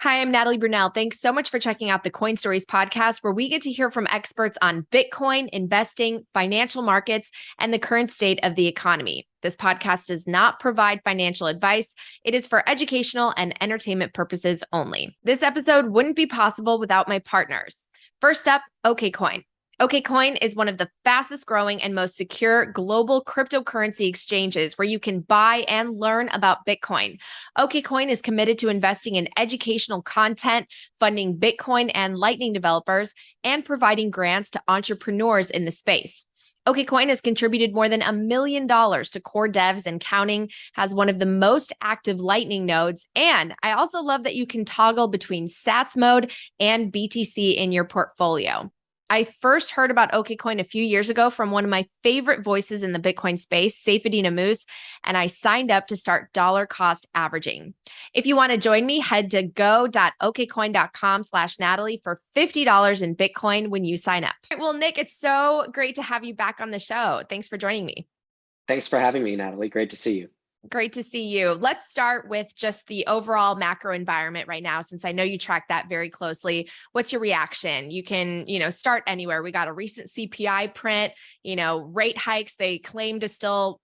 Hi, I'm Natalie Brunell. Thanks so much for checking out the CoinStories podcast, where we get to hear from experts on Bitcoin, investing, financial markets, and the current state of the economy. This podcast does not provide financial advice. It is for educational and entertainment purposes only. This episode wouldn't be possible without my partners. First up, Okcoin. Okcoin is one of the fastest growing and most secure global cryptocurrency exchanges where you can buy and learn about Bitcoin. Okcoin is committed to investing in educational content, funding Bitcoin and Lightning developers, and providing grants to entrepreneurs in the space. Okcoin has contributed more than $1 million to core devs and counting, has one of the most active Lightning nodes, and I also love that you can toggle between Sats mode and BTC in your portfolio. I first heard about Okcoin a few years ago from one of my favorite voices in the Bitcoin space, Saifedean Ammous, and I signed up to start dollar cost averaging. If you want to join me, head to go.okcoin.com/Natalie for $50 in Bitcoin when you sign up. Well, Nick, it's so great to have you back on the show. Thanks for joining me. Thanks for having me, Natalie. Great to see you. Great to see you. Let's start with just the overall macro environment right now, since I know you track that very closely. What's your reaction? You can, start anywhere. We got a recent CPI print, rate hikes. They claim to still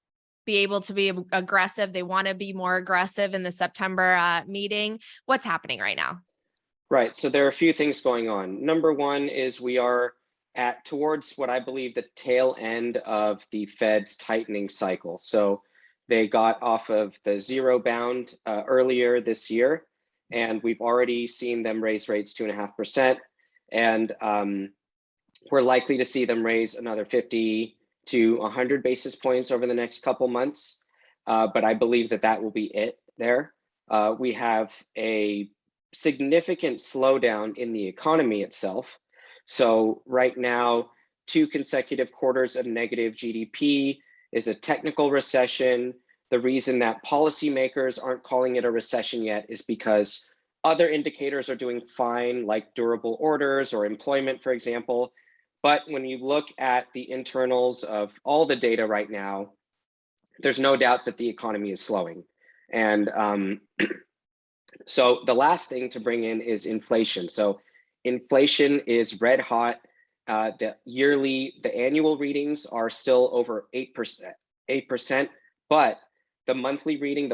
be able to be aggressive. They want to be more aggressive in the September meeting. What's happening right now? Right. So there are a few things going on. Number one is we are towards what I believe the tail end of the Fed's tightening cycle. So they got off of the zero bound earlier this year, and we've already seen them raise rates 2.5%. And we're likely to see them raise another 50 to 100 basis points over the next couple months. But I believe that will be it there. We have a significant slowdown in the economy itself. So right now, 2 consecutive quarters of negative GDP is a technical recession. The reason that policymakers aren't calling it a recession yet is because other indicators are doing fine, like durable orders or employment, for example. But when you look at the internals of all the data right now, there's no doubt that the economy is slowing. And so the last thing to bring in is inflation. So inflation is red hot. The annual readings are still over 8%, but the monthly reading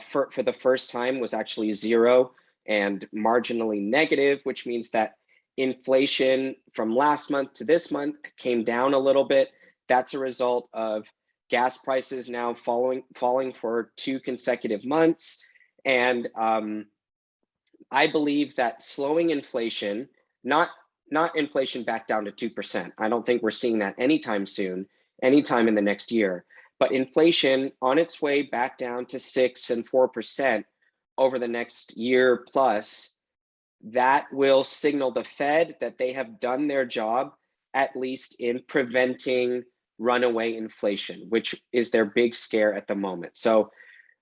for the first time was actually 0 and marginally negative, which means that inflation from last month to this month came down a little bit. That's a result of gas prices now falling for 2 consecutive months. And I believe that slowing inflation, not inflation back down to 2%. I don't think we're seeing that anytime soon, anytime in the next year. But inflation on its way back down to 6 and 4% over the next year plus, that will signal the Fed that they have done their job, at least in preventing runaway inflation, which is their big scare at the moment. So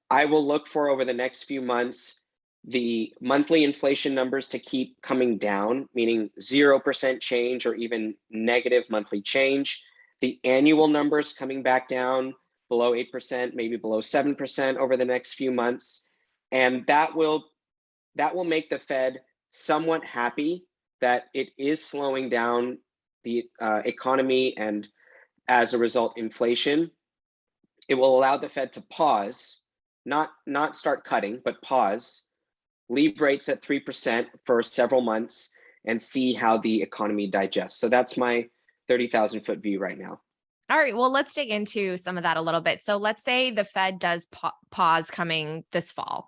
I will look for over the next few months the monthly inflation numbers to keep coming down, meaning 0% change or even negative monthly change. The annual numbers coming back down below 8%, maybe below 7% over the next few months. And that will make the Fed somewhat happy that it is slowing down the economy and as a result, inflation. It will allow the Fed to pause, not start cutting, but pause, leave rates at 3% for several months and see how the economy digests. So that's my 30,000-foot view right now. All right, well, let's dig into some of that a little bit. So let's say the Fed does pause coming this fall.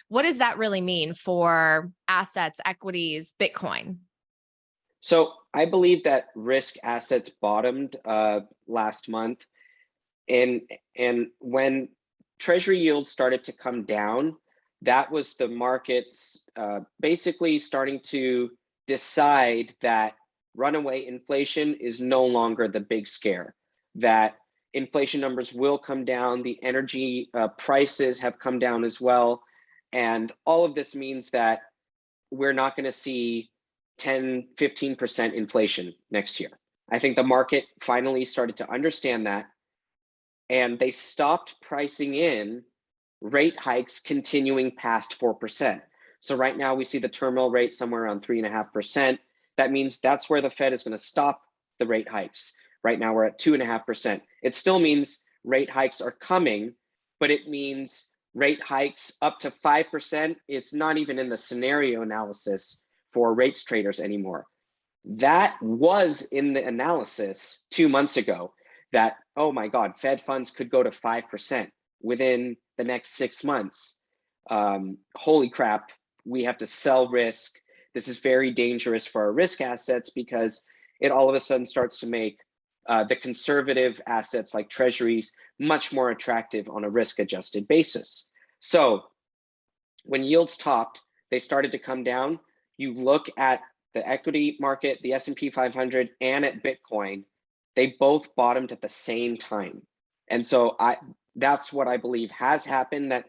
What does that really mean for assets, equities, Bitcoin? So I believe that risk assets bottomed last month. And when Treasury yields started to come down, that was the markets basically starting to decide that runaway inflation is no longer the big scare, that inflation numbers will come down, the energy prices have come down as well. And all of this means that we're not going to see 10, 15% inflation next year. I think the market finally started to understand that, and they stopped pricing in rate hikes continuing past 4%. So right now we see the terminal rate somewhere around 3.5%. That means that's where the Fed is going to stop the rate hikes. Right now we're at 2.5%. It still means rate hikes are coming, but it means rate hikes up to 5%. It's not even in the scenario analysis for rates traders anymore. That was in the analysis 2 months ago that, oh my God, Fed funds could go to 5% within the next 6 months. Holy crap, we have to sell risk. This is very dangerous for our risk assets because it all of a sudden starts to make the conservative assets like treasuries much more attractive on a risk adjusted basis. So when yields topped, they started to come down. You look at the equity market, the S&P 500, and at Bitcoin, they both bottomed at the same time. And so that's what I believe has happened, that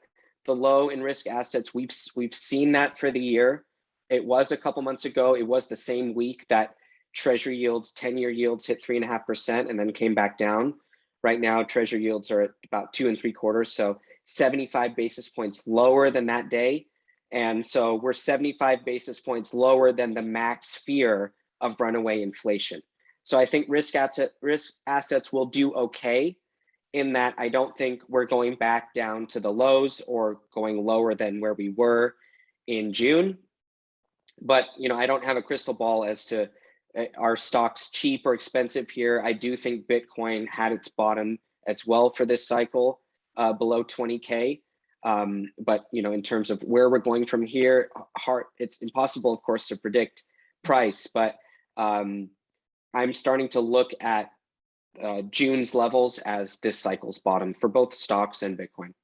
the low in risk assets, we've seen that for the year. It was a couple months ago. It was the same week that Treasury yields, 10-year yields hit 3.5% and then came back down. Right now, Treasury yields are at about 2 3/4, so 75 basis points lower than that day. And so we're 75 basis points lower than the max fear of runaway inflation. So I think risk assets will do okay in that I don't think we're going back down to the lows or going lower than where we were in June. But I don't have a crystal ball as to are stocks cheap or expensive here. I do think Bitcoin had its bottom as well for this cycle below 20K. But in terms of where we're going from here, it's impossible, of course, to predict price. But I'm starting to look at June's levels as this cycle's bottom for both stocks and Bitcoin.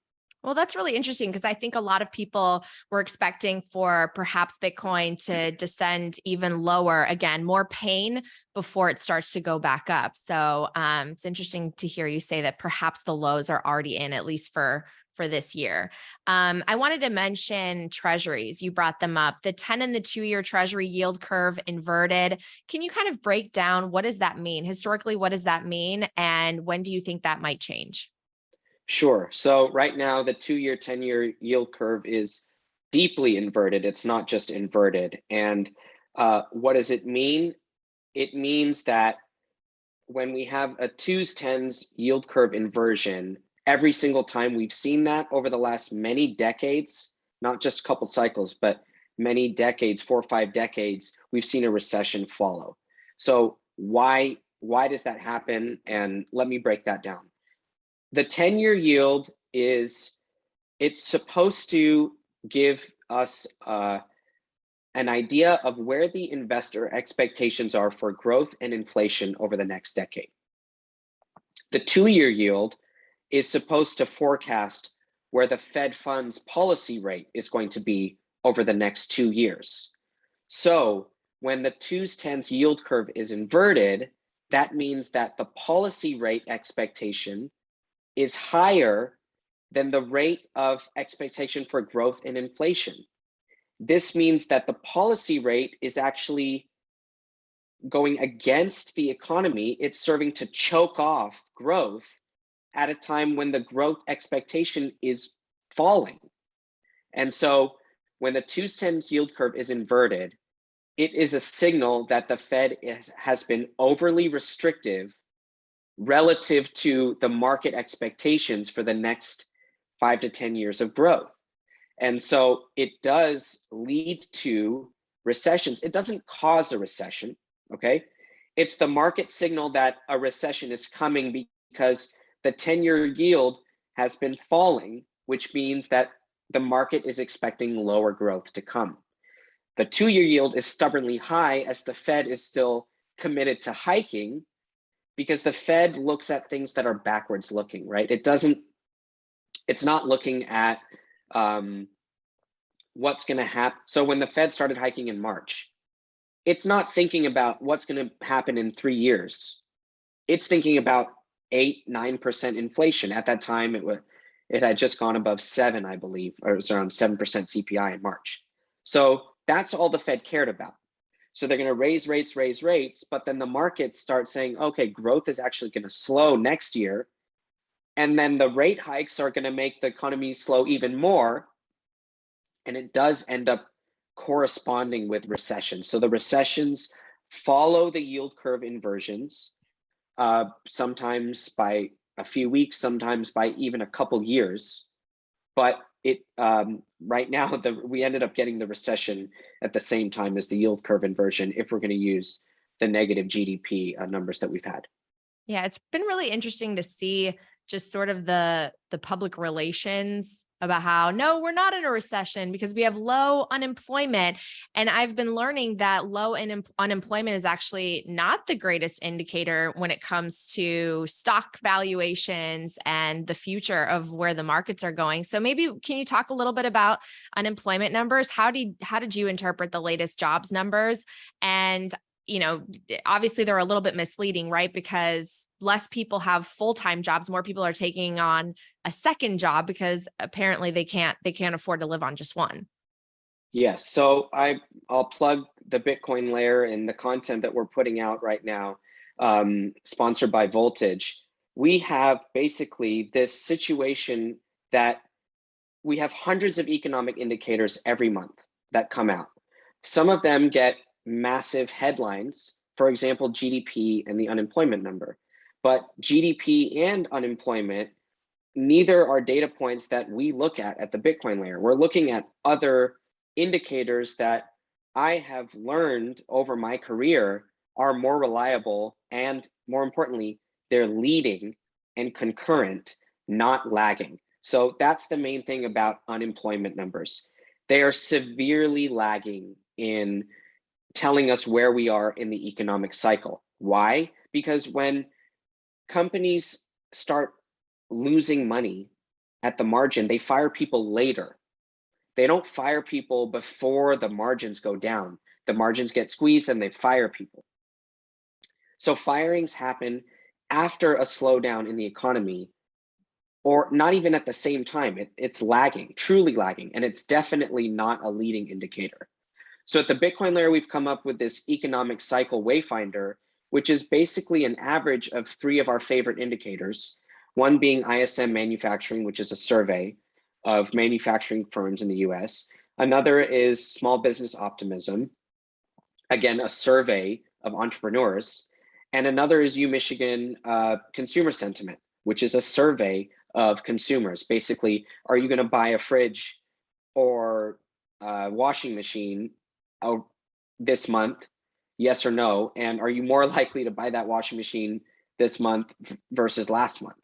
Well, that's really interesting because I think a lot of people were expecting for perhaps Bitcoin to descend even lower, again, more pain before it starts to go back up. So it's interesting to hear you say that perhaps the lows are already in, at least for this year. I wanted to mention treasuries. You brought them up. The 10 and the 2-year treasury yield curve inverted. Can you kind of break down what does that mean? Historically, what does that mean? And when do you think that might change? Sure. So right now, the 2-year, 10-year yield curve is deeply inverted. It's not just inverted. And what does it mean? It means that when we have a 2s, 10s yield curve inversion, every single time we've seen that over the last many decades, not just a couple cycles, but many decades, 4 or 5 decades, we've seen a recession follow. So why does that happen? And let me break that down. The 10-year yield it's supposed to give us an idea of where the investor expectations are for growth and inflation over the next decade. The 2-year yield is supposed to forecast where the Fed funds policy rate is going to be over the next 2 years. So when the 2s, 10s yield curve is inverted, that means that the policy rate expectation is higher than the rate of expectation for growth and inflation. This means that the policy rate is actually going against the economy. It's serving to choke off growth at a time when the growth expectation is falling. And so when the 2s, 10s yield curve is inverted, it is a signal that the Fed has been overly restrictive relative to the market expectations for the next 5 to 10 years of growth. And so it does lead to recessions. It doesn't cause a recession, okay? It's the market signal that a recession is coming because the 10-year yield has been falling, which means that the market is expecting lower growth to come. The 2-year yield is stubbornly high as the Fed is still committed to hiking, because the Fed looks at things that are backwards looking, right? It's not looking at what's going to happen. So when the Fed started hiking in March, it's not thinking about what's going to happen in 3 years. It's thinking about 8-9% inflation. At that time, it had just gone above 7, I believe, or it was around 7% CPI in March. So that's all the Fed cared about. So they're going to raise rates, but then the markets start saying, okay, growth is actually going to slow next year. And then the rate hikes are going to make the economy slow even more. And it does end up corresponding with recessions. So the recessions follow the yield curve inversions, sometimes by a few weeks, sometimes by even a couple years. But it right now, we ended up getting the recession at the same time as the yield curve inversion if we're going to use the negative GDP numbers that we've had. Yeah, it's been really interesting to see just sort of the public relations about how, no, we're not in a recession because we have low unemployment. And I've been learning that low unemployment is actually not the greatest indicator when it comes to stock valuations and the future of where the markets are going. So maybe can you talk a little bit about unemployment numbers? How did you interpret the latest jobs numbers? And obviously they're a little bit misleading, right? Because less people have full-time jobs. More people are taking on a second job because apparently they can't afford to live on just one. Yes, so I'll plug the Bitcoin layer and the content that we're putting out right now, sponsored by Voltage. We have basically this situation that we have hundreds of economic indicators every month that come out. Some of them get massive headlines, for example, GDP and the unemployment number. But GDP and unemployment, neither are data points that we look at the Bitcoin layer. We're looking at other indicators that I have learned over my career are more reliable, and more importantly, they're leading and concurrent, not lagging. So that's the main thing about unemployment numbers. They are severely lagging in telling us where we are in the economic cycle. Why? Because when companies start losing money at the margin, they fire people later. They don't fire people before the margins go down. The margins get squeezed and they fire people. So firings happen after a slowdown in the economy, or not even at the same time. It's lagging, truly lagging, and it's definitely not a leading indicator. So at the Bitcoin layer, we've come up with this economic cycle wayfinder, which is basically an average of three of our favorite indicators, one being ISM manufacturing, which is a survey of manufacturing firms in the US. Another is small business optimism, again, a survey of entrepreneurs. And another is UMichigan consumer sentiment, which is a survey of consumers. Basically, are you going to buy a fridge or a washing machine this month, yes or no? And are you more likely to buy that washing machine this month versus last month?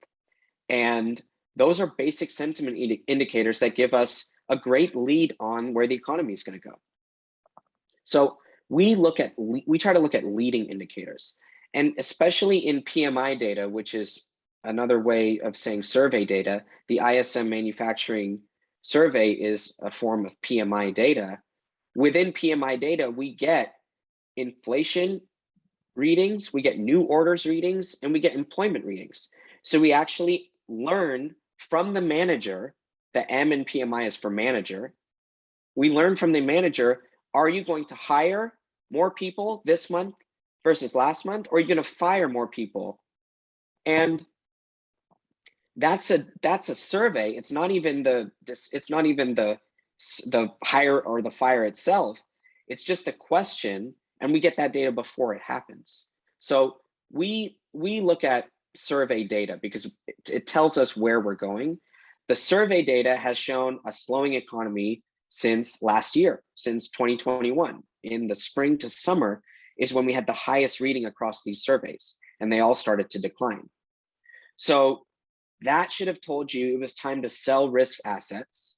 And those are basic sentiment indicators that give us a great lead on where the economy is going to go. So we try to look at leading indicators, and especially in PMI data, which is another way of saying survey data. The ISM manufacturing survey is a form of PMI data. Within PMI data, we get inflation readings, we get new orders readings, and we get employment readings. So we actually learn from the manager. The M in PMI is for manager. We learn from the manager, are you going to hire more people this month versus last month, or are you going to fire more people? And that's a survey. It's not even the hire or the fire itself. It's just a question, and we get that data before it happens. So we look at survey data because it tells us where we're going. The survey data has shown a slowing economy since last year, since 2021. In the spring to summer is when we had the highest reading across these surveys, and they all started to decline. So that should have told you it was time to sell risk assets,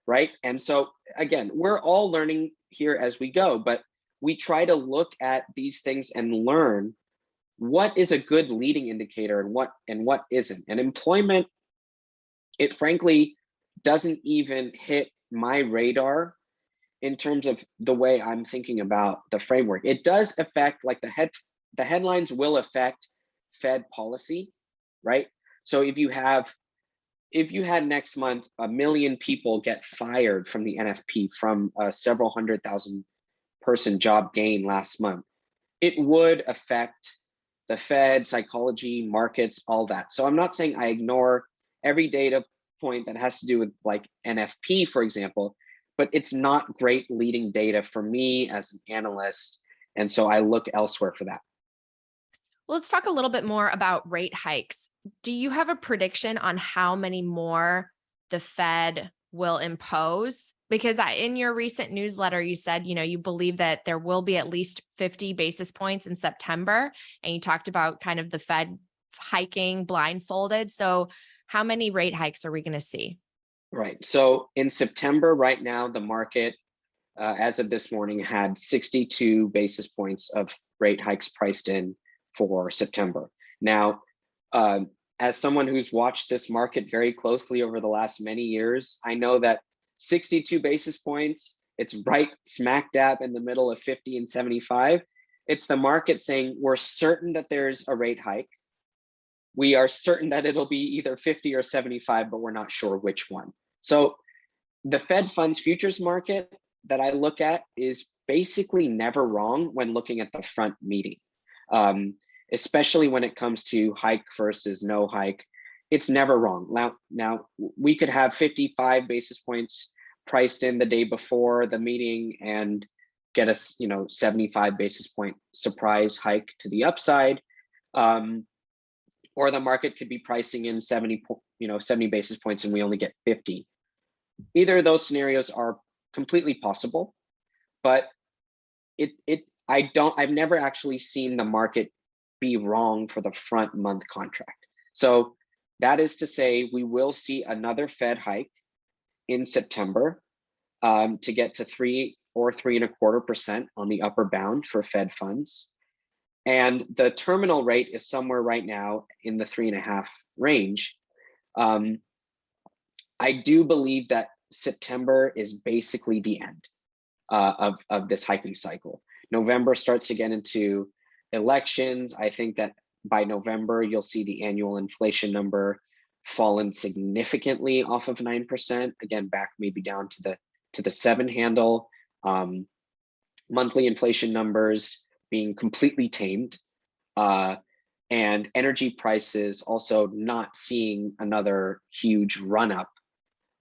right? And so again, we're all learning here as we go, but we try to look at these things and learn what is a good leading indicator and what isn't. And employment, it frankly doesn't even hit my radar in terms of the way I'm thinking about the framework. It does affect, like the headlines will affect Fed policy, right? So if you had next month 1 million people get fired from the NFP from a several 100,000 person job gain last month, it would affect the Fed, psychology, markets, all that. So I'm not saying I ignore every data point that has to do with like NFP, for example, but it's not great leading data for me as an analyst. And so I look elsewhere for that. Well, let's talk a little bit more about rate hikes. Do you have a prediction on how many more the Fed will impose? Because in your recent newsletter, you said, you believe that there will be at least 50 basis points in September. And you talked about kind of the Fed hiking blindfolded. So how many rate hikes are we going to see? Right. So in September, right now, the market, as of this morning, had 62 basis points of rate hikes priced in for September. Now, as someone who's watched this market very closely over the last many years, I know that 62 basis points, it's right smack dab in the middle of 50 and 75. It's the market saying, we're certain that there's a rate hike. We are certain that it'll be either 50 or 75, but we're not sure which one. So the Fed funds futures market that I look at is basically never wrong when looking at the front meeting. Especially when it comes to hike versus no hike, it's never wrong. Now we could have 55 basis points priced in the day before the meeting and get a 75 basis point surprise hike to the upside, or the market could be pricing in 70 basis points and we only get 50. Either of those scenarios are completely possible, but I've never actually seen the market be wrong for the front month contract. So that is to say, we will see another Fed hike in September to get to 3 or 3.25% on the upper bound for Fed funds. And the terminal rate is somewhere right now in the 3.5 range. I do believe that September is basically the end of this hiking cycle. November starts to get into elections. I think that by November, you'll see the annual inflation number fallen significantly off of 9%. Again, back maybe down to the 7 handle. Monthly inflation numbers being completely tamed, and energy prices also not seeing another huge run up.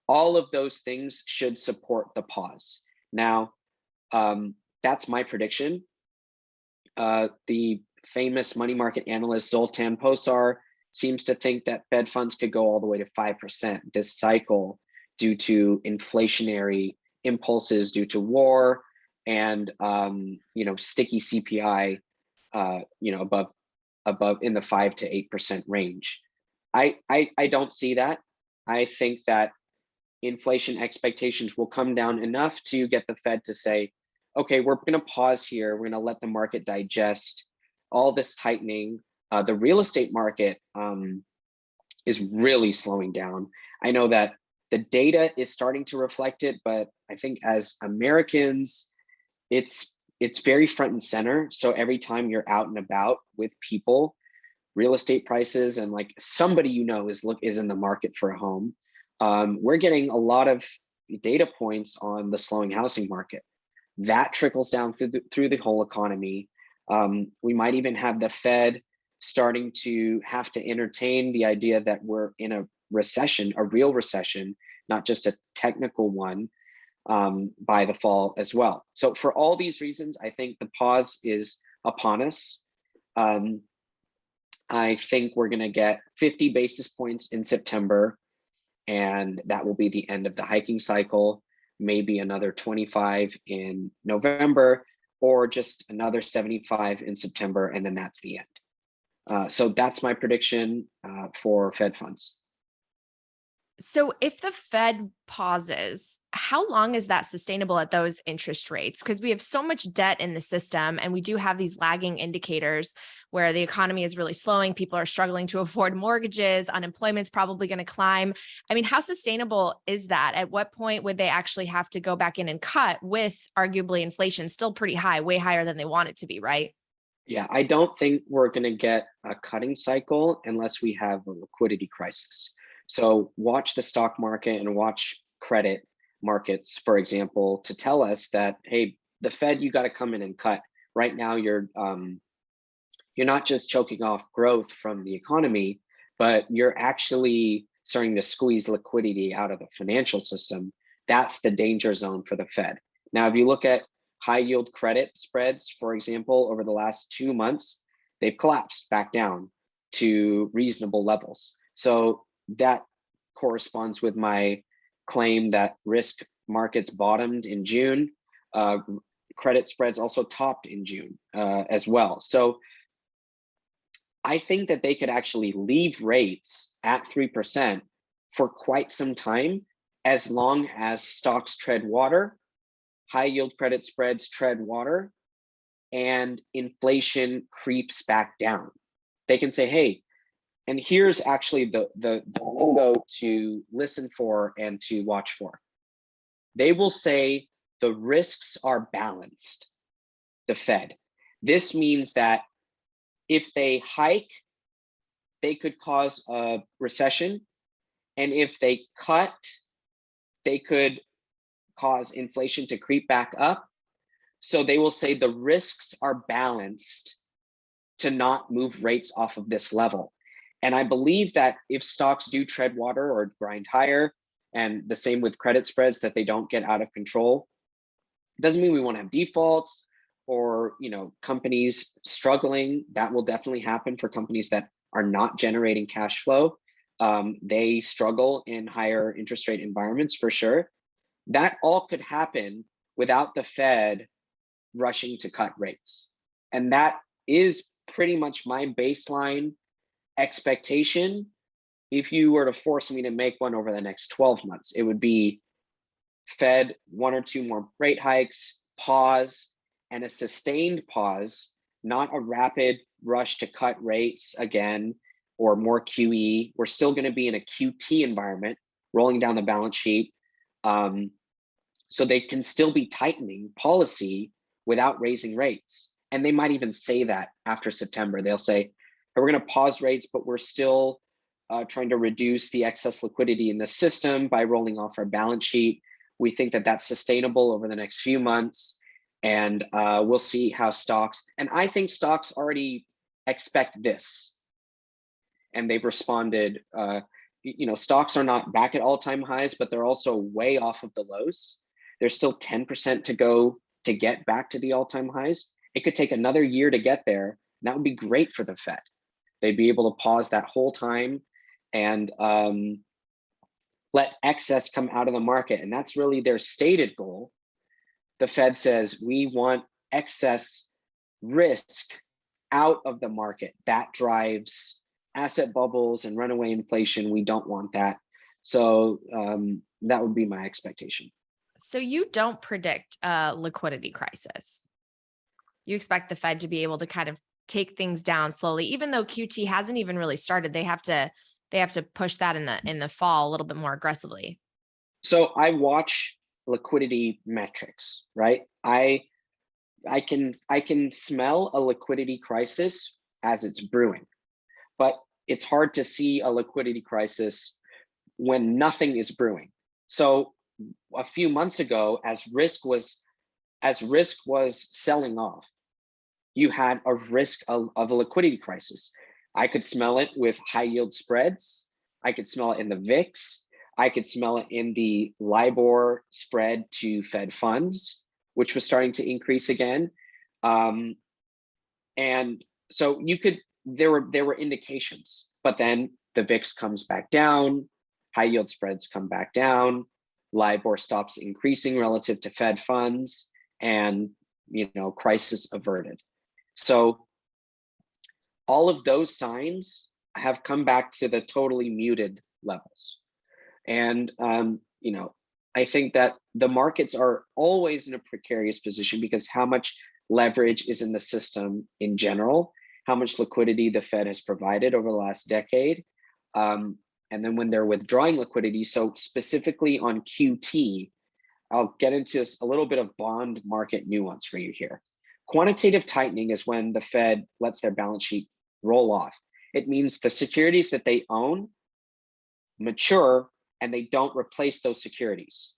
All of those things should support the pause. Now, that's my prediction. The famous money market analyst Zoltan Pozsar seems to think that Fed funds could go all the way to 5% this cycle due to inflationary impulses due to war and sticky CPI above in the 5 to 8% range. I don't see that. I think that inflation expectations will come down enough to get the Fed to say, okay, we're going to pause here. We're going to let the market digest all this tightening. The real estate market is really slowing down. I know that the data is starting to reflect it, but I think as Americans, it's very front and center. So every time you're out and about with people, real estate prices and like somebody is in the market for a home. We're getting a lot of data points on the slowing housing market. That trickles down through the whole economy. We might even have the Fed starting to have to entertain the idea that we're in a recession, a real recession, not just a technical one, by the fall as well. So for all these reasons, I think the pause is upon us. I think we're going to get 50 basis points in September, and that will be the end of the hiking cycle. Maybe another 25 in November, or just another 75 in September, and then that's the end. So that's my prediction for Fed funds. So if the Fed pauses, how long is that sustainable at those interest rates? Because we have so much debt in the system, and we do have these lagging indicators where the economy is really slowing. People are struggling to afford mortgages. Unemployment's probably going to climb. I mean, how sustainable is that? At what point would they actually have to go back in and cut with arguably inflation still pretty high, way higher than they want it to be, right? Yeah, I don't think we're going to get a cutting cycle unless we have a liquidity crisis. So watch the stock market and watch credit markets, for example, to tell us that, hey, the Fed, you got to come in and cut. Right now, you're not just choking off growth from the economy, but you're actually starting to squeeze liquidity out of the financial system That's the danger zone for the Fed. Now, if you look at high yield credit spreads, for example, over the last 2 months, they've collapsed back down to reasonable levels. So that corresponds with my claim that risk markets bottomed in June. Credit spreads also topped in June as well. So I think that they could actually leave rates at 3% for quite some time, as long as stocks tread water, high yield credit spreads tread water, and inflation creeps back down. They can say, hey, and here's actually the window to listen for and to watch for. They will say the risks are balanced, the Fed. This means that if they hike, they could cause a recession. And if they cut, they could cause inflation to creep back up. So they will say the risks are balanced to not move rates off of this level. And I believe that if stocks do tread water or grind higher, and the same with credit spreads, that they don't get out of control, doesn't mean we won't have defaults or companies struggling. That will definitely happen for companies that are not generating cash flow. They struggle in higher interest rate environments for sure. That all could happen without the Fed rushing to cut rates. And that is pretty much my baseline expectation. If you were to force me to make one over the next 12 months, it would be Fed 1 or 2 more rate hikes, pause, and a sustained pause, not a rapid rush to cut rates again or more QE. We're still going to be in a QT environment, rolling down the balance sheet. So they can still be tightening policy without raising rates. And they might even say that after September. They'll say, we're going to pause rates, but we're still trying to reduce the excess liquidity in the system by rolling off our balance sheet. We think that that's sustainable over the next few months. And we'll see how stocks, and I think stocks already expect this. And they've responded, stocks are not back at all-time highs, but they're also way off of the lows. There's still 10% to go to get back to the all-time highs. It could take another year to get there. And that would be great for the Fed. They'd be able to pause that whole time and let excess come out of the market. And that's really their stated goal. The Fed says, we want excess risk out of the market. That drives asset bubbles and runaway inflation. We don't want that. So that would be my expectation. So you don't predict a liquidity crisis. You expect the Fed to be able to kind of take things down slowly, even though QT hasn't even really started. They have to push that in the fall a little bit more aggressively. So I watch liquidity metrics, right? I can smell a liquidity crisis as it's brewing, but it's hard to see a liquidity crisis when nothing is brewing. So a few months ago, as risk was selling off, you had a risk of a liquidity crisis. I could smell it with high yield spreads. I could smell it in the VIX. I could smell it in the LIBOR spread to Fed funds, which was starting to increase again. And so there were indications, but then the VIX comes back down, high yield spreads come back down, LIBOR stops increasing relative to Fed funds, and crisis averted. So all of those signs have come back to the totally muted levels. And I think that the markets are always in a precarious position because how much leverage is in the system in general, how much liquidity the Fed has provided over the last decade. And then when they're withdrawing liquidity, so specifically on QT, I'll get into a little bit of bond market nuance for you here. Quantitative tightening is when the Fed lets their balance sheet roll off. It means the securities that they own mature and they don't replace those securities.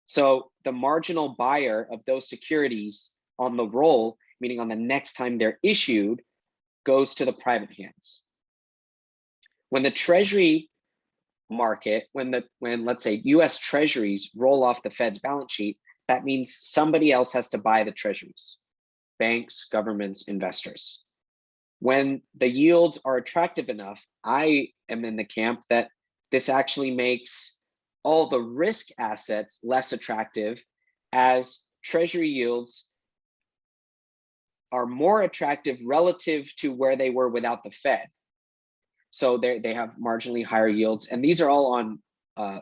So the marginal buyer of those securities on the roll, meaning on the next time they're issued, goes to the private hands. When the Treasury market, when let's say US Treasuries roll off the Fed's balance sheet, that means somebody else has to buy the treasuries: banks, governments, investors. When the yields are attractive enough, I am in the camp that this actually makes all the risk assets less attractive, as treasury yields are more attractive relative to where they were without the Fed. So they have marginally higher yields, and these are all on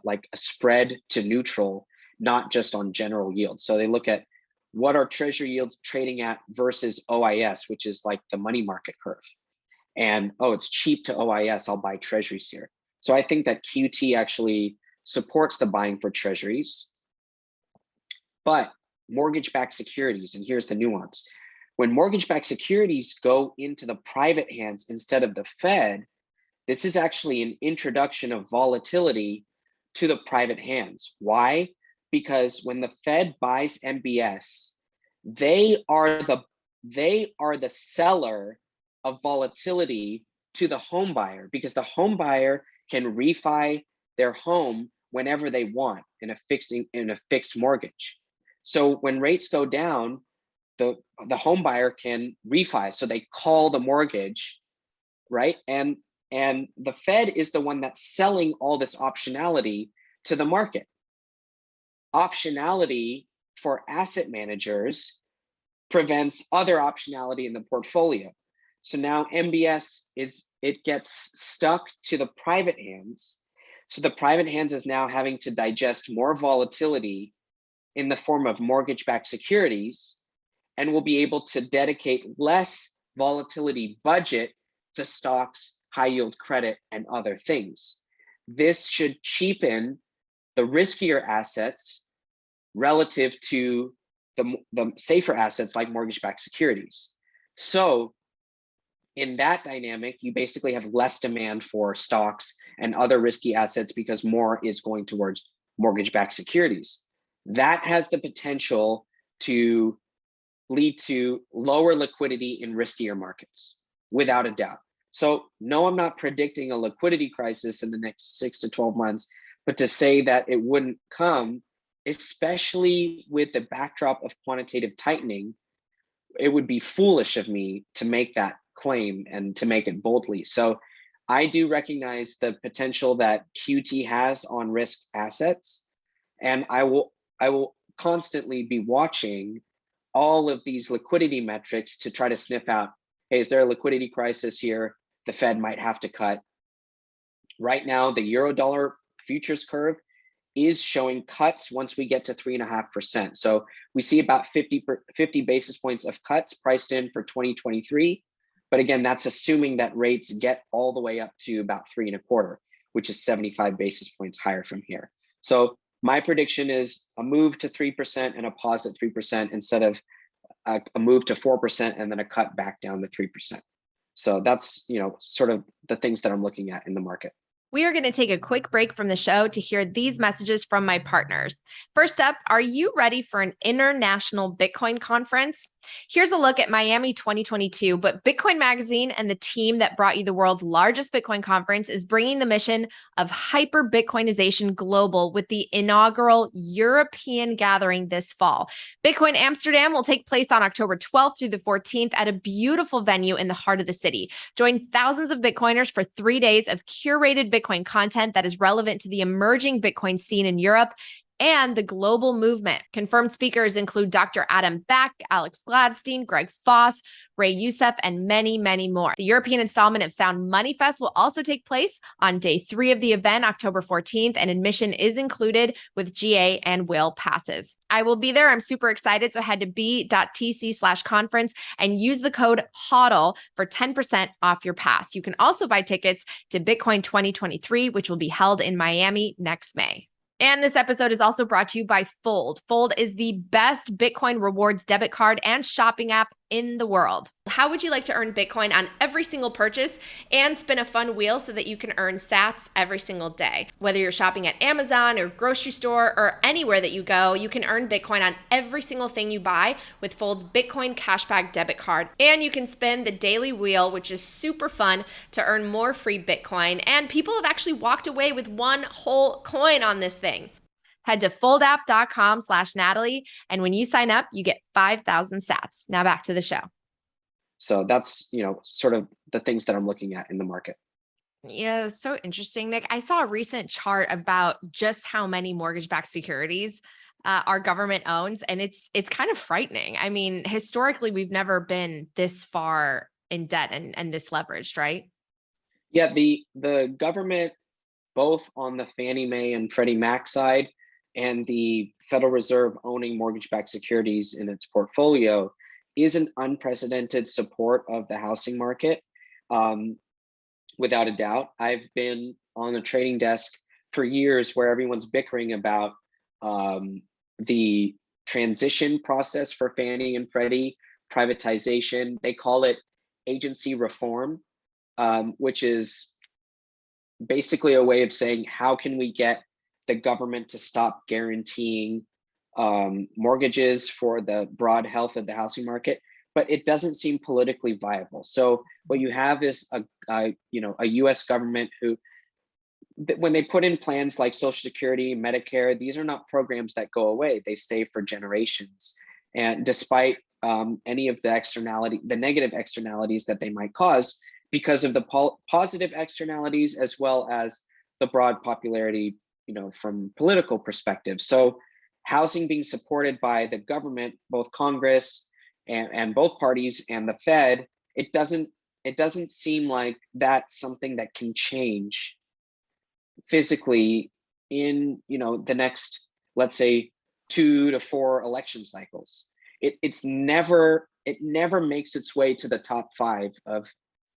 like a spread to neutral, not just on general yields. So they look at what are treasury yields trading at versus OIS, which is like the money market curve. And oh, it's cheap to OIS, I'll buy treasuries here. So I think that QT actually supports the buying for treasuries. But mortgage-backed securities, and here's the nuance: when mortgage-backed securities go into the private hands instead of the Fed, this is actually an introduction of volatility to the private hands. Why? Because when the Fed buys MBS, they are the seller of volatility to the home buyer, because the home buyer can refi their home whenever they want in a fixed mortgage. So when rates go down, the home buyer can refi, so they call the mortgage, right? And the Fed is the one that's selling all this optionality to the market. Optionality for asset managers prevents other optionality in the portfolio. So now MBS gets stuck to the private hands. So the private hands is now having to digest more volatility in the form of mortgage-backed securities, and will be able to dedicate less volatility budget to stocks, high yield credit, and other things. This should cheapen the riskier assets relative to the safer assets like mortgage-backed securities. So in that dynamic, you basically have less demand for stocks and other risky assets because more is going towards mortgage-backed securities. That has the potential to lead to lower liquidity in riskier markets, without a doubt. So no, I'm not predicting a liquidity crisis in the next 6 to 12 months, but to say that it wouldn't come, especially with the backdrop of quantitative tightening, it would be foolish of me to make that claim and to make it boldly. So I do recognize the potential that QT has on risk assets, and I will constantly be watching all of these liquidity metrics to try to sniff out, hey, is there a liquidity crisis here? The Fed might have to cut. Right now, the Euro-dollar futures curve is showing cuts once we get to 3.5%. So we see about 50 basis points of cuts priced in for 2023. But again, that's assuming that rates get all the way up to about 3.25, which is 75 basis points higher from here. So my prediction is a move to 3% and a pause at 3% instead of a move to 4% and then a cut back down to 3%. So that's, sort of the things that I'm looking at in the market. We are going to take a quick break from the show to hear these messages from my partners. First up, are you ready for an international Bitcoin conference? Here's a look at Miami 2022, but Bitcoin Magazine and the team that brought you the world's largest Bitcoin conference is bringing the mission of hyper-Bitcoinization global with the inaugural European gathering this fall. Bitcoin Amsterdam will take place on October 12th through the 14th at a beautiful venue in the heart of the city. Join thousands of Bitcoiners for 3 days of curated Bitcoin content that is relevant to the emerging Bitcoin scene in Europe and the global movement. Confirmed speakers include Dr. Adam Back, Alex Gladstein, Greg Foss, Ray Youssef, and many, many more. The European installment of Sound Money Fest will also take place on day 3 of the event, October 14th, and admission is included with GA and Will passes. I will be there. I'm super excited. So head to b.tc/conference and use the code HODL for 10% off your pass. You can also buy tickets to Bitcoin 2023, which will be held in Miami next May. And this episode is also brought to you by Fold. Fold is the best Bitcoin rewards debit card and shopping app in the world. how would you like to earn Bitcoin on every single purchase and spin a fun wheel so that you can earn sats every single day? Whether you're shopping at Amazon or grocery store or anywhere that you go, you can earn Bitcoin on every single thing you buy with Fold's Bitcoin Cashback debit card. And you can spin the daily wheel, which is super fun, to earn more free Bitcoin. And people have actually walked away with one whole coin on this thing. Head to foldapp.com/Natalie. And when you sign up, you get 5,000 sats. Now back to the show. So that's, sort of the things that I'm looking at in the market. Yeah, that's so interesting, Nick. I saw a recent chart about just how many mortgage-backed securities our government owns, and it's kind of frightening. I mean, historically, we've never been this far in debt and this leveraged, right? Yeah, the government, both on the Fannie Mae and Freddie Mac side, and the Federal Reserve owning mortgage-backed securities in its portfolio, is an unprecedented support of the housing market. Without a doubt. I've been on a trading desk for years where everyone's bickering about the transition process for Fannie and Freddie, privatization. They call it agency reform, which is basically a way of saying, how can we get the government to stop guaranteeing mortgages for the broad health of the housing market? But it doesn't seem politically viable. So what you have is a U.S. government who, when they put in plans like Social Security, Medicare, these are not programs that go away. They stay for generations. And despite any of the negative externalities that they might cause, because of the positive externalities as well as the broad popularity, from political perspective. So housing being supported by the government, both Congress and both parties and the Fed, it doesn't seem like that's something that can change physically in the next, let's say, 2 to 4 election cycles. It never makes its way to the top 5 of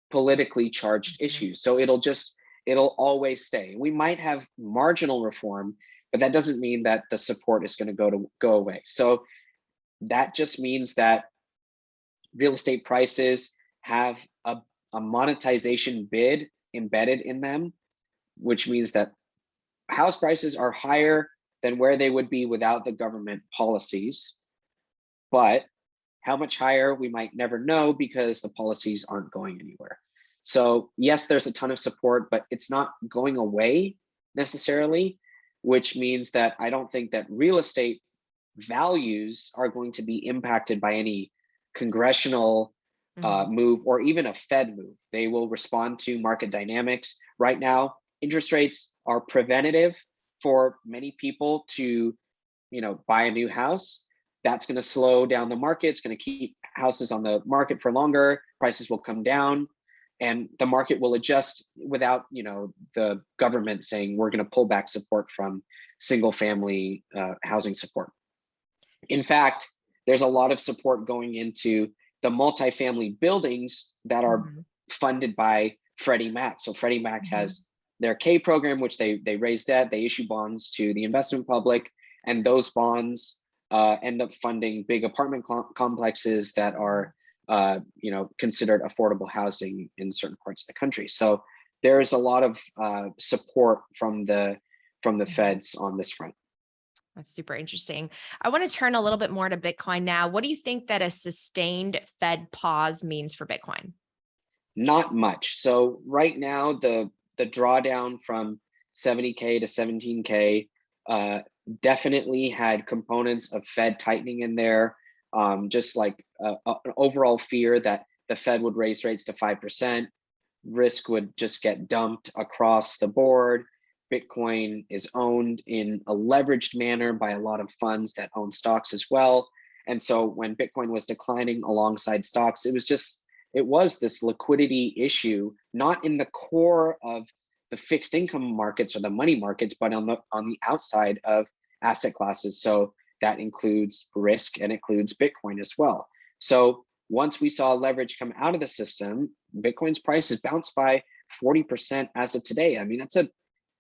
politically charged issues. So it'll always stay. We might have marginal reform, but that doesn't mean that the support is going to go away. So that just means that real estate prices have a monetization bid embedded in them, which means that house prices are higher than where they would be without the government policies. But how much higher, we might never know because the policies aren't going anywhere. So yes, there's a ton of support, but it's not going away necessarily, which means that I don't think that real estate values are going to be impacted by any congressional move or even a Fed move. They will respond to market dynamics. Right now, interest rates are preventative for many people to, buy a new house. That's going to slow down the market. It's going to keep houses on the market for longer. Prices will come down, and the market will adjust without, the government saying we're going to pull back support from single-family housing support. In fact, there's a lot of support going into the multifamily buildings that are funded by Freddie Mac. So Freddie Mac has their K program, which they raise debt, they issue bonds to the investment public, and those bonds end up funding big apartment complexes that are considered affordable housing in certain parts of the country. So there's a lot of support from the feds on this front. That's super interesting. I want to turn a little bit more to Bitcoin now. What do you think that a sustained Fed pause means for Bitcoin? Not much. So right now, the drawdown from 70K to 17K definitely had components of Fed tightening in there, just like an overall fear that the Fed would raise rates to 5%. Risk would just get dumped across the board. Bitcoin is owned in a leveraged manner by a lot of funds that own stocks as well. And so when Bitcoin was declining alongside stocks, it was this liquidity issue, not in the core of the fixed income markets or the money markets, but on the outside of asset classes. So that includes risk and includes Bitcoin as well. So once we saw leverage come out of the system, Bitcoin's price has bounced by 40% as of today. I mean, that's a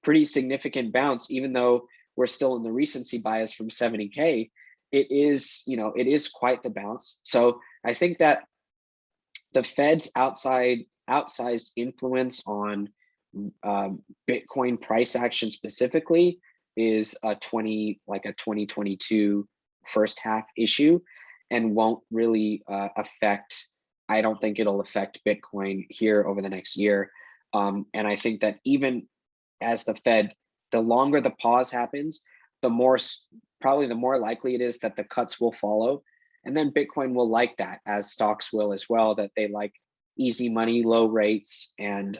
pretty significant bounce, even though we're still in the recency bias from 70K. It is quite the bounce. So I think that the Fed's outsized influence on Bitcoin price action specifically is a 2022 first half issue, and won't really affect. I don't think it'll affect Bitcoin here over the next year. And I think that even as the Fed, the longer the pause happens, the more likely it is that the cuts will follow. And then Bitcoin will like that, as stocks will as well, that they like easy money, low rates. And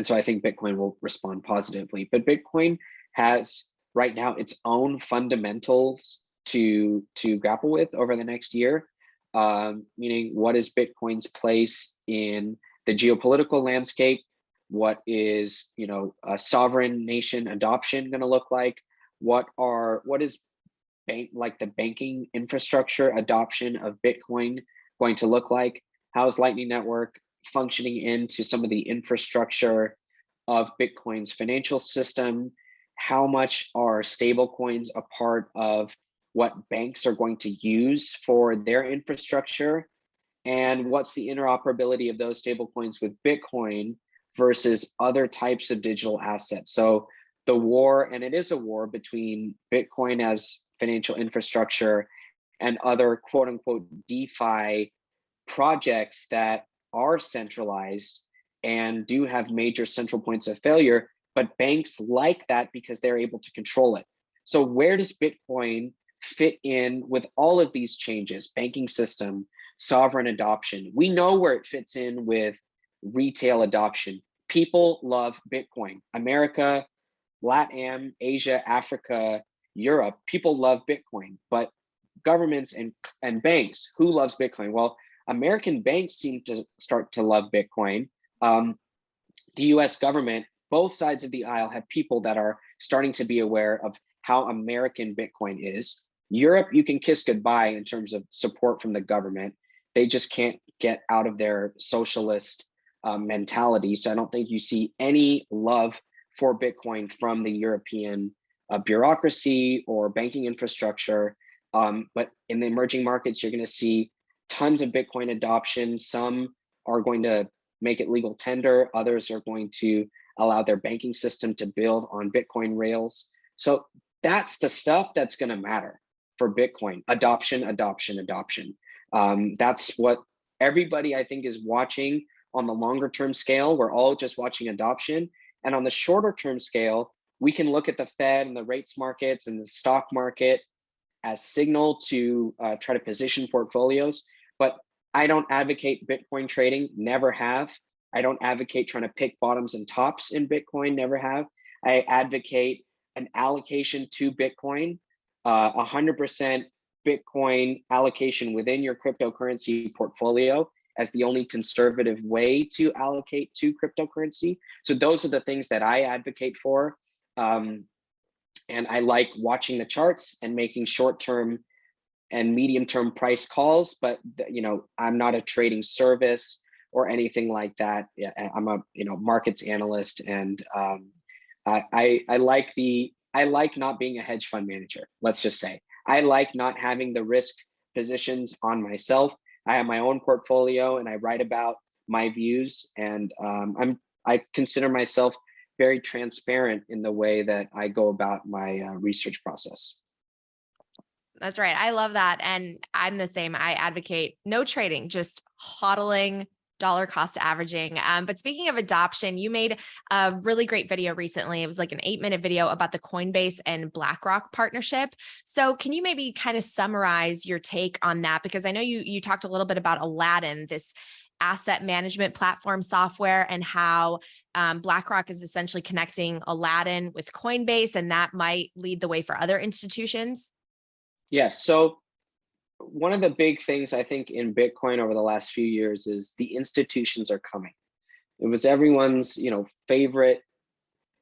so I think Bitcoin will respond positively. But Bitcoin has right now its own fundamentals to grapple with over the next year. Meaning, what is Bitcoin's place in the geopolitical landscape? What is, a sovereign nation adoption going to look like? What is the banking infrastructure adoption of Bitcoin going to look like? How is Lightning Network functioning into some of the infrastructure of Bitcoin's financial system? How much are stablecoins a part of what banks are going to use for their infrastructure? And what's the interoperability of those stablecoins with Bitcoin versus other types of digital assets? So the war, and it is a war between Bitcoin as financial infrastructure and other quote unquote DeFi projects that are centralized and do have major central points of failure, but banks like that because they're able to control it. So where does Bitcoin fit in with all of these changes? Banking system, sovereign adoption. We know where it fits in with retail adoption. People love Bitcoin. America, LATAM, Asia, Africa, Europe, people love Bitcoin. But governments and banks, who loves Bitcoin? Well, American banks seem to start to love Bitcoin. The US government, both sides of the aisle, have people that are starting to be aware of how American Bitcoin is. Europe, you can kiss goodbye in terms of support from the government. They just can't get out of their socialist mentality. So I don't think you see any love for Bitcoin from the European bureaucracy or banking infrastructure. But in the emerging markets, you're going to see tons of Bitcoin adoption. Some are going to make it legal tender. Others are going to allow their banking system to build on Bitcoin rails. So that's the stuff that's going to matter for Bitcoin. Adoption. That's what everybody, I think, is watching on the longer term scale. We're all just watching adoption. And on the shorter term scale, we can look at the Fed and the rates markets and the stock market as signal to try to position portfolios. But I don't advocate Bitcoin trading, never have. I don't advocate trying to pick bottoms and tops in Bitcoin, never have. I advocate an allocation to Bitcoin, 100% Bitcoin allocation within your cryptocurrency portfolio as the only conservative way to allocate to cryptocurrency. So those are the things that I advocate for. And I like watching the charts and making short-term and medium-term price calls, but I'm not a trading service or anything like that. I'm a markets analyst, and I like not being a hedge fund manager. Let's just say I like not having the risk positions on myself. I have my own portfolio, and I write about my views, and I consider myself very transparent in the way that I go about my research process. That's right. I love that. And I'm the same. I advocate no trading, just hodling, dollar cost averaging. But speaking of adoption, you made a really great video recently. It was like an 8-minute video about the Coinbase and Blackrock partnership. So can you maybe kind of summarize your take on that? Because I know you talked a little bit about Aladdin, this asset management platform software, and how BlackRock is essentially connecting Aladdin with Coinbase, and that might lead the way for other institutions. Yes. So one of the big things I think in Bitcoin over the last few years is the institutions are coming. It was everyone's, favorite,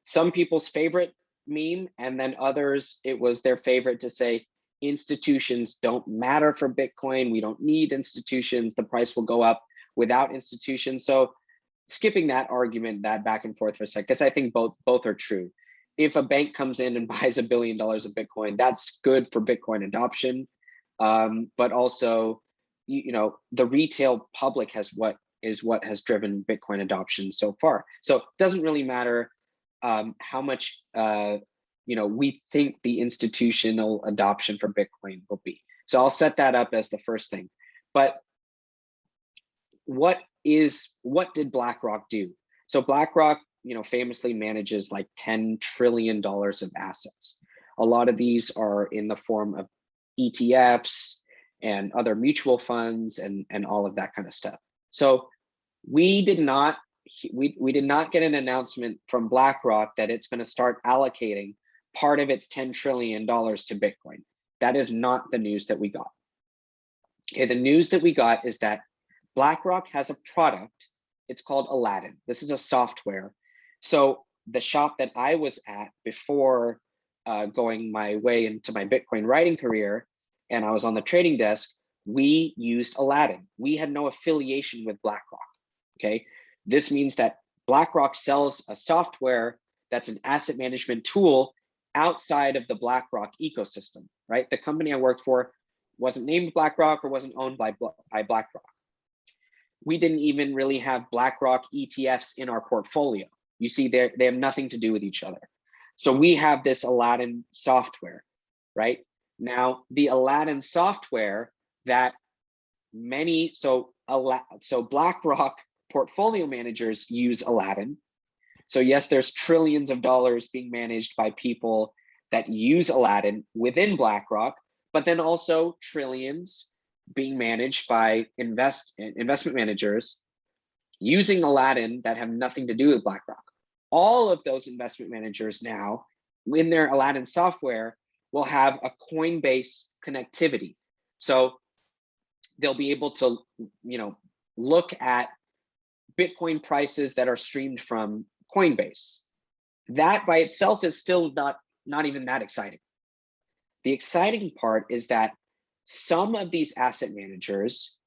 some people's favorite meme, and then others, it was their favorite to say, institutions don't matter for Bitcoin. We don't need institutions. The price will go up without institutions. So skipping that argument, that back and forth for a second, because I think both are true. If a bank comes in and buys $1 billion of Bitcoin, that's good for Bitcoin adoption. But also the retail public is what has driven Bitcoin adoption so far. So it doesn't really matter how much we think the institutional adoption for Bitcoin will be. So I'll set that up as the first thing. But what did BlackRock do? So BlackRock, famously manages like $10 trillion of assets. A lot of these are in the form of ETFs and other mutual funds and all of that kind of stuff. So we did not get an announcement from BlackRock that it's going to start allocating part of its $10 trillion to Bitcoin. That is not the news that we got. Okay, the news that we got is that BlackRock has a product. It's called Aladdin. This is a software. So the shop that I was at before going my way into my Bitcoin writing career, and I was on the trading desk, we used Aladdin. We had no affiliation with BlackRock. Okay, this means that BlackRock sells a software that's an asset management tool outside of the BlackRock ecosystem, right? The company I worked for wasn't named BlackRock or wasn't owned by BlackRock. We didn't even really have BlackRock ETFs in our portfolio. You see, they have nothing to do with each other. So we have this Aladdin software, right? Now, the Aladdin software that so BlackRock portfolio managers use Aladdin. So yes, there's trillions of dollars being managed by people that use Aladdin within BlackRock, but then also trillions being managed by investment managers using Aladdin that have nothing to do with BlackRock. All of those investment managers now in their Aladdin software will have a Coinbase connectivity. So they'll be able to, look at Bitcoin prices that are streamed from Coinbase. That by itself is still not even that exciting. The exciting part is that some of these asset managers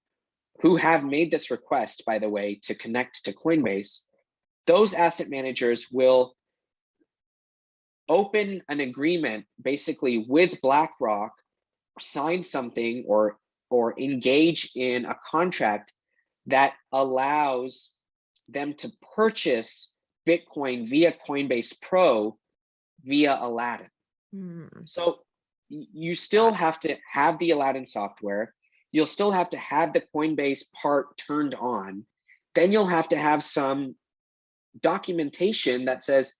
who have made this request, by the way, to connect to Coinbase, those asset managers will open an agreement basically with BlackRock, sign something or engage in a contract that allows them to purchase Bitcoin via Coinbase Pro via Aladdin. So you still have to have the Aladdin software. You'll still have to have the Coinbase part turned on. Then you'll have to have some documentation that says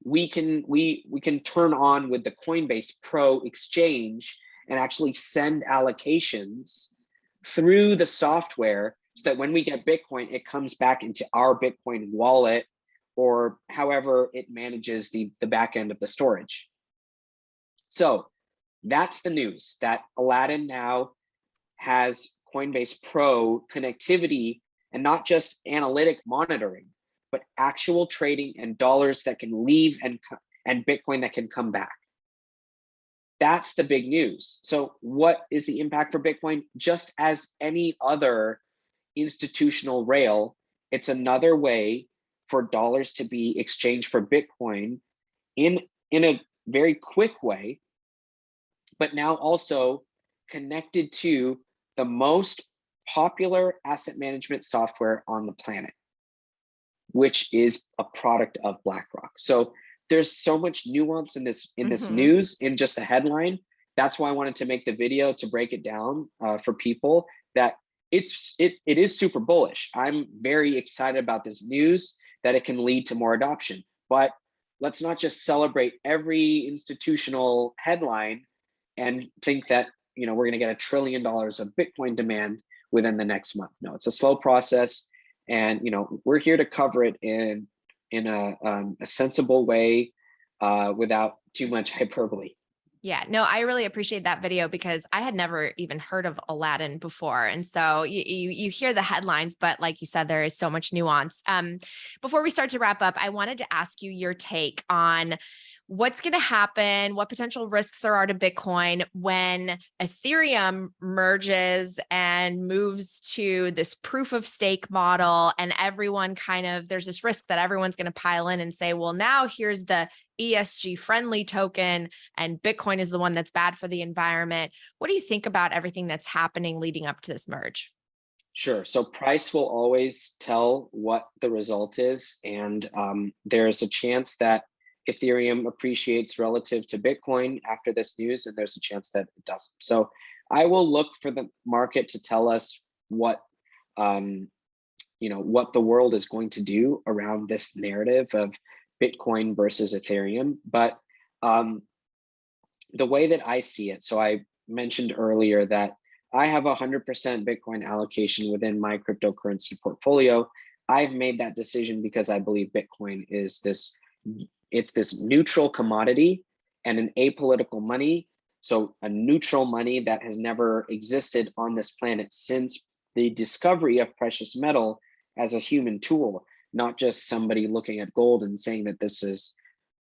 we can turn on with the Coinbase Pro exchange and actually send allocations through the software so that when we get Bitcoin, it comes back into our Bitcoin wallet or however it manages the back end of the storage. So that's the news, that Aladdin now has Coinbase Pro connectivity and not just analytic monitoring, but actual trading and dollars that can leave and Bitcoin that can come back. That's the big news. So what is the impact for Bitcoin? Just as any other institutional rail, it's another way for dollars to be exchanged for Bitcoin in a very quick way, but now also connected to the most popular asset management software on the planet, which is a product of BlackRock. So there's so much nuance in this news in just a headline. That's why I wanted to make the video to break it down for people that it is super bullish. I'm very excited about this news, that it can lead to more adoption. But let's not just celebrate every institutional headline and think that we're going to get $1 trillion of Bitcoin demand within the next month. No, it's a slow process, and we're here to cover it in a sensible way without too much hyperbole. Yeah, no, I really appreciate that video because I had never even heard of Aladdin before. And so you hear the headlines, but like you said, there is so much nuance. Before we start to wrap up, I wanted to ask you your take on what's going to happen, what potential risks there are to Bitcoin when Ethereum merges and moves to this proof of stake model, and everyone there's this risk that everyone's going to pile in and say, well, now here's the ESG friendly token and Bitcoin is the one that's bad for the environment. What do you think about everything that's happening leading up to this merge? Sure. So price will always tell what the result is. And there's a chance that Ethereum appreciates relative to Bitcoin after this news, and there's a chance that it doesn't. So I will look for the market to tell us what what the world is going to do around this narrative of Bitcoin versus Ethereum. But the way that I see it, so I mentioned earlier that I have 100% Bitcoin allocation within my cryptocurrency portfolio. I've made that decision because I believe Bitcoin is it's this neutral commodity and an apolitical money. So a neutral money that has never existed on this planet since the discovery of precious metal as a human tool, not just somebody looking at gold and saying that this is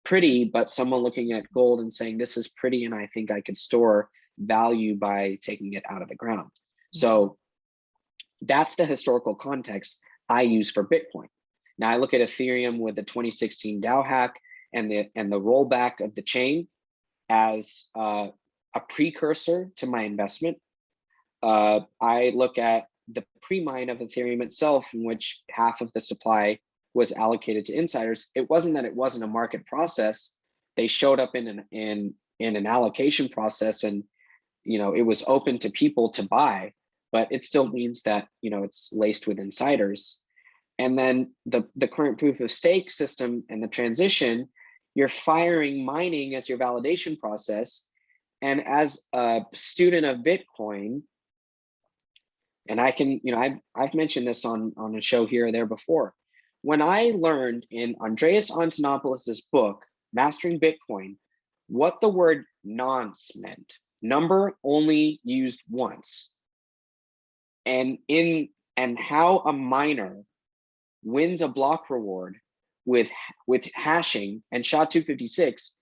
pretty, but someone looking at gold and saying this is pretty and I think I could store value by taking it out of the ground. So that's the historical context I use for Bitcoin. Now I look at Ethereum with the 2016 DAO hack and the rollback of the chain as a precursor to my investment. I look at the pre-mine of Ethereum itself, in which half of the supply was allocated to insiders. It wasn't that it wasn't a market process. They showed up in an allocation process, and it was open to people to buy, but it still means that it's laced with insiders. And then the current proof of stake system and the transition, you're firing mining as your validation process. And as a student of Bitcoin, and I can, I've mentioned this on a show here or there before. When I learned in Andreas Antonopoulos' book, Mastering Bitcoin, what the word nonce meant, number only used once, and how a miner wins a block reward with hashing and SHA-256,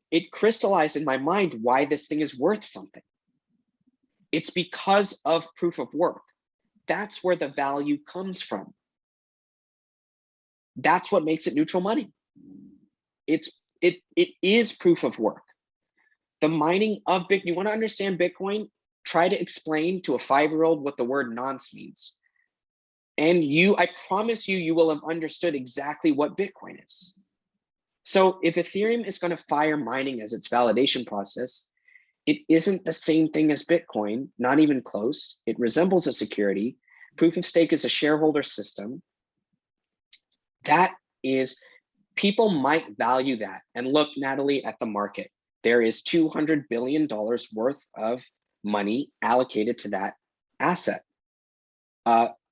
it crystallized in my mind why this thing is worth something. It's because of proof of work. That's where the value comes from. That's what makes it neutral money. It is proof of work. The mining of Bitcoin, you want to understand Bitcoin, try to explain to a 5-year-old what the word nonce means. And I promise you will have understood exactly what Bitcoin is. So if Ethereum is going to fire mining as its validation process, it isn't the same thing as Bitcoin, not even close. It resembles a security. Proof of stake is a shareholder system. That is, people might value that. And look, Natalie, at the market, there is $200 billion worth of money allocated to that asset.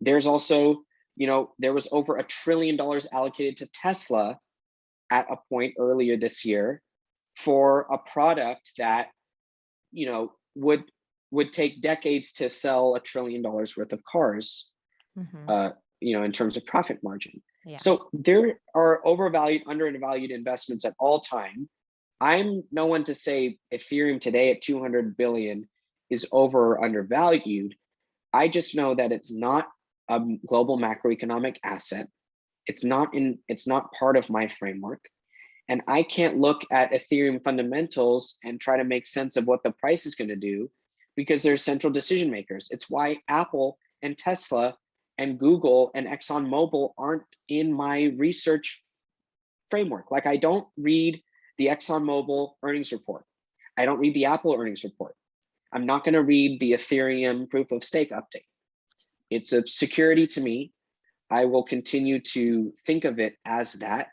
There's also, there was over $1 trillion allocated to Tesla at a point earlier this year for a product that, would take decades to sell $1 trillion worth of cars, in terms of profit margin. Yeah. So there are overvalued, undervalued investments at all time. I'm no one to say Ethereum today at 200 billion is over or undervalued. I just know that it's not a global macroeconomic asset. It's not part of my framework. And I can't look at Ethereum fundamentals and try to make sense of what the price is going to do, because they're central decision makers. It's why Apple and Tesla and Google and ExxonMobil aren't in my research framework. Like, I don't read the ExxonMobil earnings report. I don't read the Apple earnings report. I'm not going to read the Ethereum proof of stake update. It's a security to me. I will continue to think of it as that.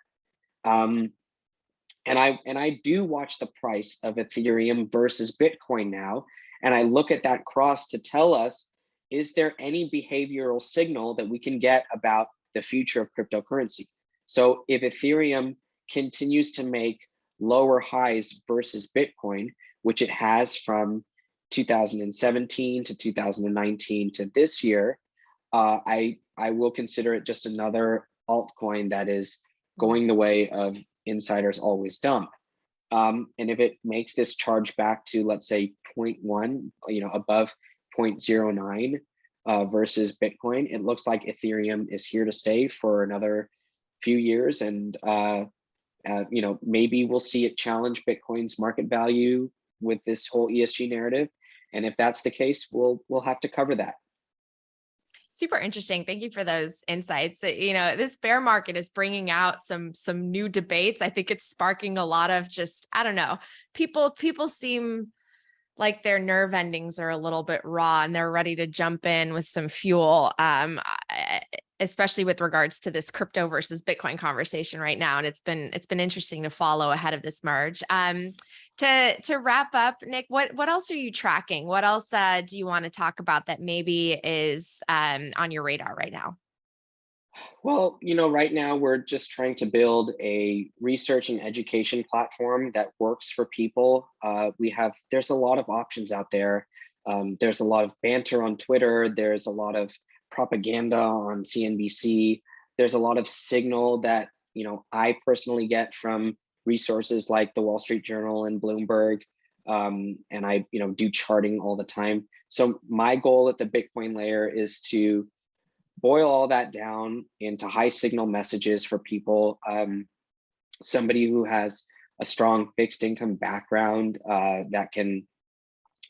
And I do watch the price of Ethereum versus Bitcoin now, and I look at that cross to tell us, is there any behavioral signal that we can get about the future of cryptocurrency? So if Ethereum continues to make lower highs versus Bitcoin, which it has from 2017 to 2019 to this year, I will consider it just another altcoin that is going the way of insiders always dump. And if it makes this charge back to, let's say, 0.1, above 0.09 versus Bitcoin, it looks like Ethereum is here to stay for another few years. And maybe we'll see it challenge Bitcoin's market value with this whole ESG narrative. And if that's the case, we'll have to cover that. Super interesting. Thank you for those insights. This bear market is bringing out some new debates. I think it's sparking a lot of just, I don't know, people seem like their nerve endings are a little bit raw and they're ready to jump in with some fuel, especially with regards to this crypto versus Bitcoin conversation right now. And it's been interesting to follow ahead of this merge. To wrap up, Nick, what else are you tracking? What else do you want to talk about that maybe is on your radar right now? Well, right now we're just trying to build a research and education platform that works for people. There's a lot of options out there. There's a lot of banter on Twitter. There's a lot of propaganda on CNBC. There's a lot of signal that, I personally get from resources like the Wall Street Journal and Bloomberg. And I, do charting all the time. So my goal at the Bitcoin layer is to boil all that down into high signal messages for people. Somebody who has a strong fixed income background that can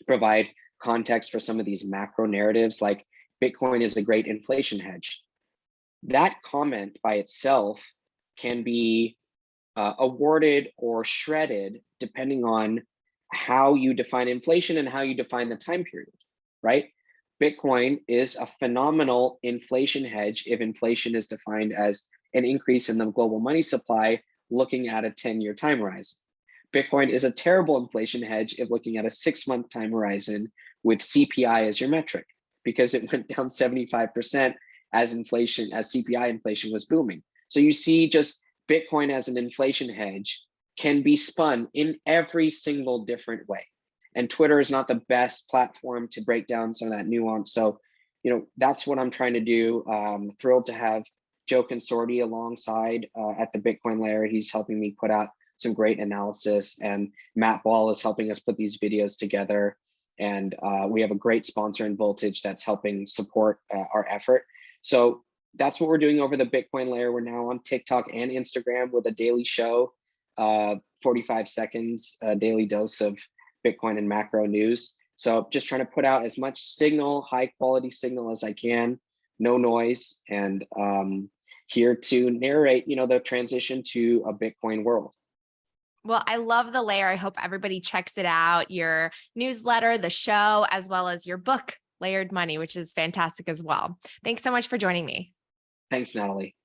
provide context for some of these macro narratives, like Bitcoin is a great inflation hedge. That comment by itself can be awarded or shredded depending on how you define inflation and how you define the time period, right? Bitcoin is a phenomenal inflation hedge if inflation is defined as an increase in the global money supply looking at a 10-year time horizon. Bitcoin is a terrible inflation hedge if looking at a 6-month time horizon with CPI as your metric, because it went down 75% as CPI inflation was booming. So you see, just Bitcoin as an inflation hedge can be spun in every single different way. And Twitter is not the best platform to break down some of that nuance. So, that's what I'm trying to do. Thrilled to have Joe Consorti alongside at the Bitcoin layer. He's helping me put out some great analysis, and Matt Ball is helping us put these videos together. And we have a great sponsor in Voltage that's helping support our effort. So that's what we're doing over the Bitcoin layer. We're now on TikTok and Instagram with a daily show, 45 seconds, a daily dose of Bitcoin and macro news. So just trying to put out as much signal, high quality signal as I can, no noise, and here to narrate, the transition to a Bitcoin world. Well, I love the layer. I hope everybody checks it out, your newsletter, the show, as well as your book, Layered Money, which is fantastic as well. Thanks so much for joining me. Thanks, Natalie.